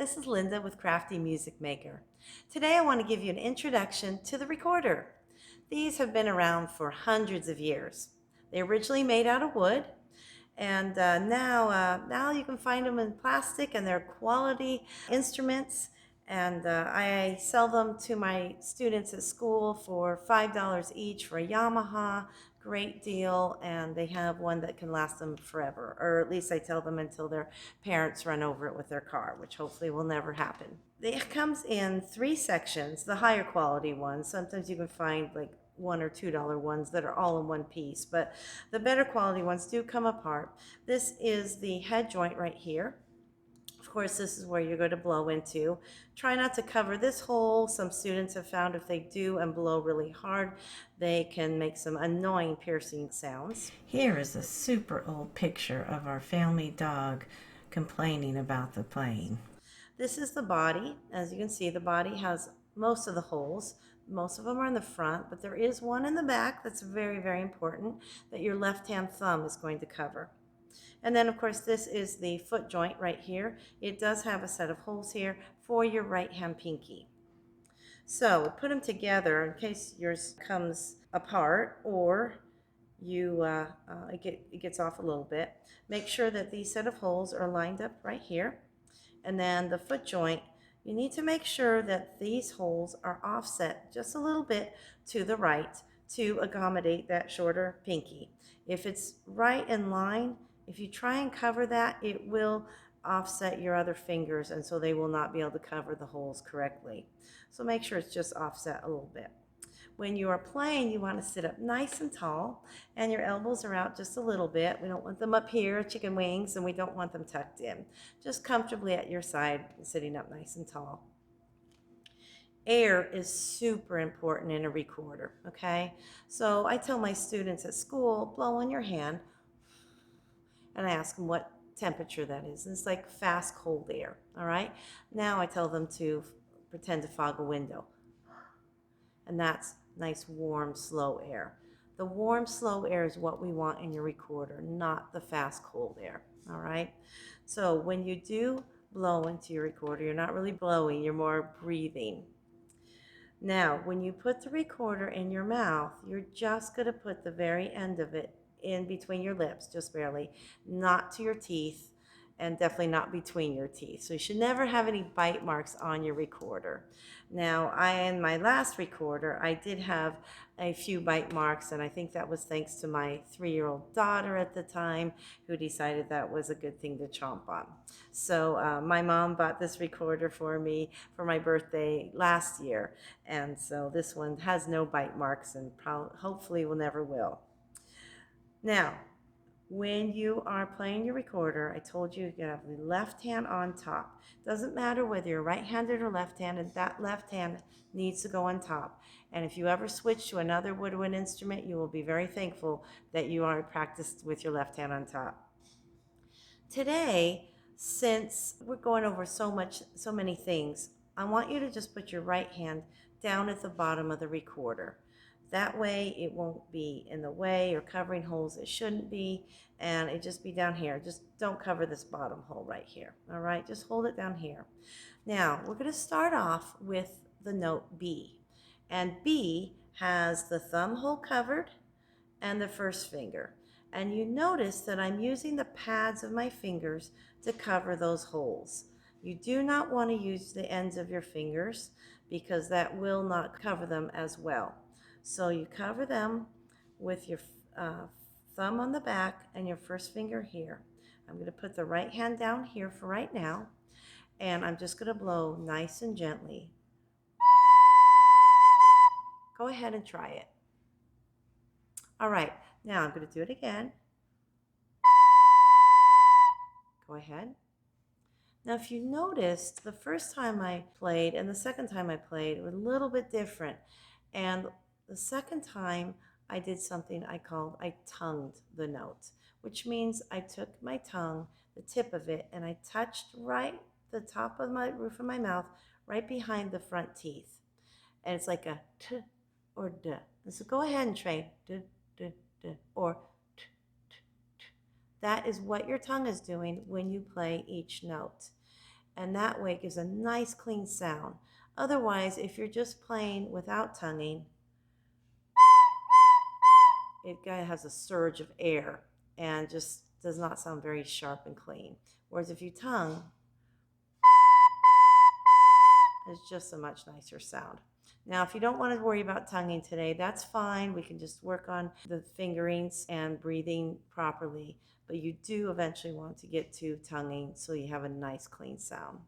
this is Linda with Crafty Music Maker. Today I want to give you an introduction to the recorder. These have been around for hundreds of years. They originally made out of wood, and now you can find them in plastic, and they're quality instruments. And I sell them to my students at school for $5 each for a Yamaha. Great deal, and they have one that can last them forever, or at least I tell them until their parents run over it with their car, which hopefully will never happen. It comes in three sections, the higher quality ones. Sometimes you can find like $1 or $2 ones that are all in one piece, but the better quality ones do come apart. This is the head joint right here. Of course, this is where you're going to blow into. Try not to cover this hole. Some students have found if they do and blow really hard, they can make some annoying piercing sounds. Here is a super old picture of our family dog complaining about the plane. This is the body. As you can see, the body has most of the holes. Most of them are in the front, but there is one in the back that's very, very important that your left-hand thumb is going to cover. And then, of course, this is the foot joint right here. It does have a set of holes here for your right-hand pinky. So we put them together in case yours comes apart or it gets off a little bit. Make sure that these set of holes are lined up right here. And then the foot joint, you need to make sure that these holes are offset just a little bit to the right to accommodate that shorter pinky. If it's right in line, if you try and cover that, it will offset your other fingers, and so they will not be able to cover the holes correctly. So make sure it's just offset a little bit. When you are playing, you want to sit up nice and tall, and your elbows are out just a little bit. We don't want them up here, chicken wings, and we don't want them tucked in. Just comfortably at your side, sitting up nice and tall. Air is super important in a recorder, okay? So I tell my students at school, blow on your hand, and I ask them what temperature that is. And it's like fast, cold air, all right? Now I tell them to pretend to fog a window, and that's nice, warm, slow air. The warm, slow air is what we want in your recorder, not the fast, cold air, all right? So when you do blow into your recorder, you're not really blowing, you're more breathing. Now, when you put the recorder in your mouth, you're just going to put the very end of it in between your lips, just barely, not to your teeth, and definitely not between your teeth. So you should never have any bite marks on your recorder. Now, in my last recorder, I did have a few bite marks, and I think that was thanks to my 3-year-old daughter at the time who decided that was a good thing to chomp on. So my mom bought this recorder for me for my birthday last year, and so this one has no bite marks and hopefully will never will. Now, when you are playing your recorder, I told you you have the left hand on top. Doesn't matter whether you're right-handed or left-handed, that left hand needs to go on top. And if you ever switch to another woodwind instrument, you will be very thankful that you are practiced with your left hand on top. Today, since we're going over so many things, I want you to just put your right hand down at the bottom of the recorder. That way it won't be in the way or covering holes it shouldn't be, and it just be down here. Just don't cover this bottom hole right here, all right? Just hold it down here. Now, we're going to start off with the note B, and B has the thumb hole covered and the first finger. And you notice that I'm using the pads of my fingers to cover those holes. You do not want to use the ends of your fingers because that will not cover them as well. So you cover them with your thumb on the back and your first finger here. I'm going to put the right hand down here for right now, and I'm just going to blow nice and gently. Go ahead and try it. All right, now I'm going to do it again. Go ahead. Now, if you noticed, the first time I played and the second time I played, it was a little bit different. And the second time, I did something I tongued the note, which means I took my tongue, the tip of it, and I touched right the top of my roof of my mouth, right behind the front teeth. And it's like a t or d. And so go ahead and try d, d, d, or t, t, t. That is what your tongue is doing when you play each note. And that way it gives a nice clean sound. Otherwise, if you're just playing without tonguing, it kind of has a surge of air and just does not sound very sharp and clean. Whereas if you tongue, it's just a much nicer sound. Now, if you don't want to worry about tonguing today, that's fine. We can just work on the fingerings and breathing properly. But you do eventually want to get to tonguing so you have a nice clean sound.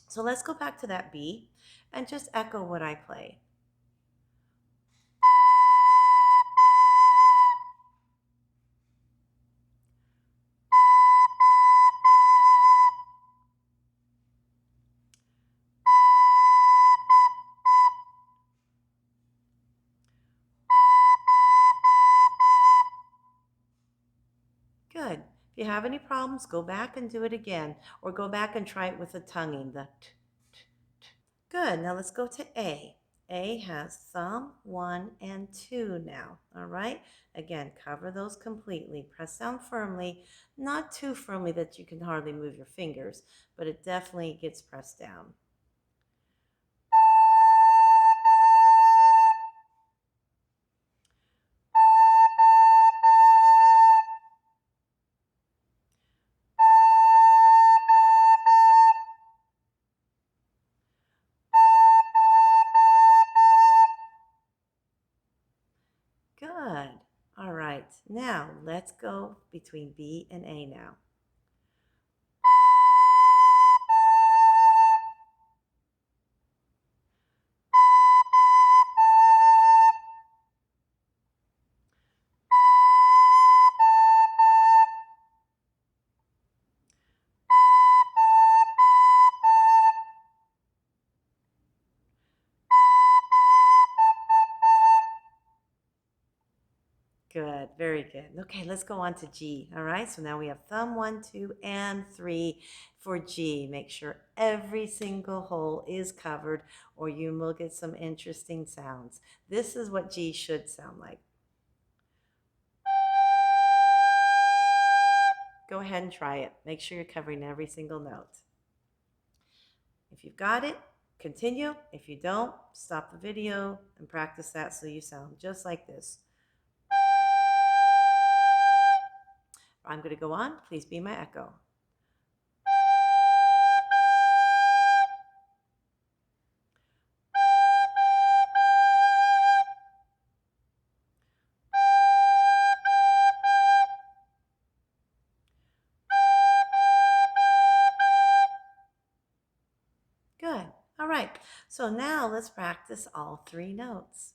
So let's go back to that B and just echo what I play. Good. If you have any problems, go back and do it again, or go back and try it with the tonguing, the t, t, t. Good. Now let's go to A. A has thumb, 1 and 2 now. All right. Again, cover those completely. Press down firmly, not too firmly that you can hardly move your fingers, but it definitely gets pressed down. Good. All right. Now let's go between B and A now. Good, very good. Okay, let's go on to G. All right, so now we have thumb 1, 2, and 3 for G. Make sure every single hole is covered or you will get some interesting sounds. This is what G should sound like. Go ahead and try it. Make sure you're covering every single note. If you've got it, continue. If you don't, stop the video and practice that so you sound just like this. I'm going to go on. Please be my echo. Good. All right. So now let's practice all 3 notes.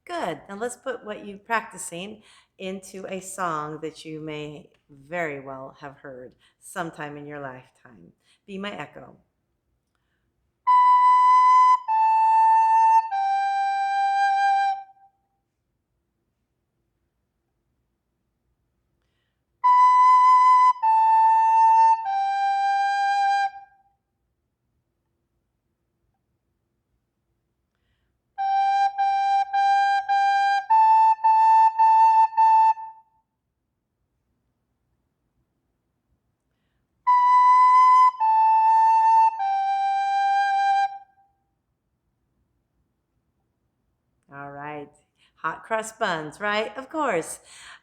Good. Now let's put what you're practicing into a song that you may very well have heard sometime in your lifetime. Be my echo. crust buns, right? Of course.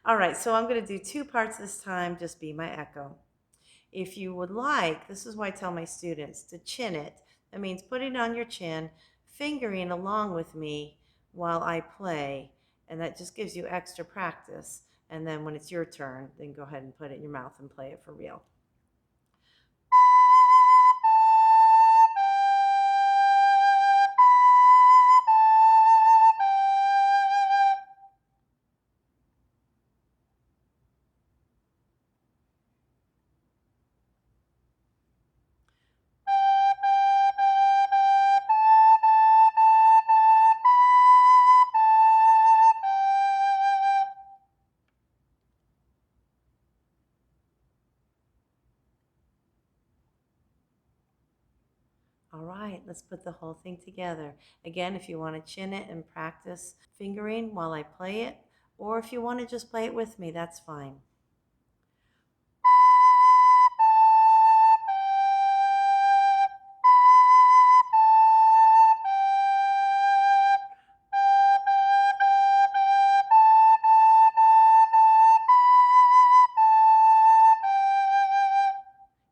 All right, so I'm going to do two parts this time. Just be my echo. If you would like, this is why I tell my students to chin it. That means put it on your chin, fingering along with me while I play, and that just gives you extra practice. And then when it's your turn, then go ahead and put it in your mouth and play it for real. All right, let's put the whole thing together. Again, if you want to chin it and practice fingering while I play it, or if you want to just play it with me, that's fine.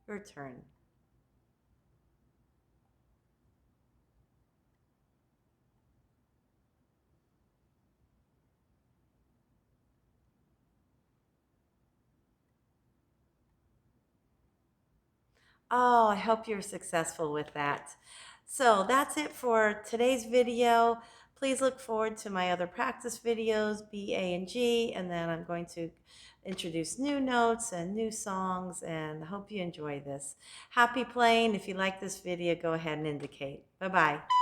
Your turn. Oh, I hope you're successful with that. So that's it for today's video. Please look forward to my other practice videos, B, A, and G, and then I'm going to introduce new notes and new songs, and hope you enjoy this. Happy playing. If you like this video, go ahead and indicate. Bye-bye.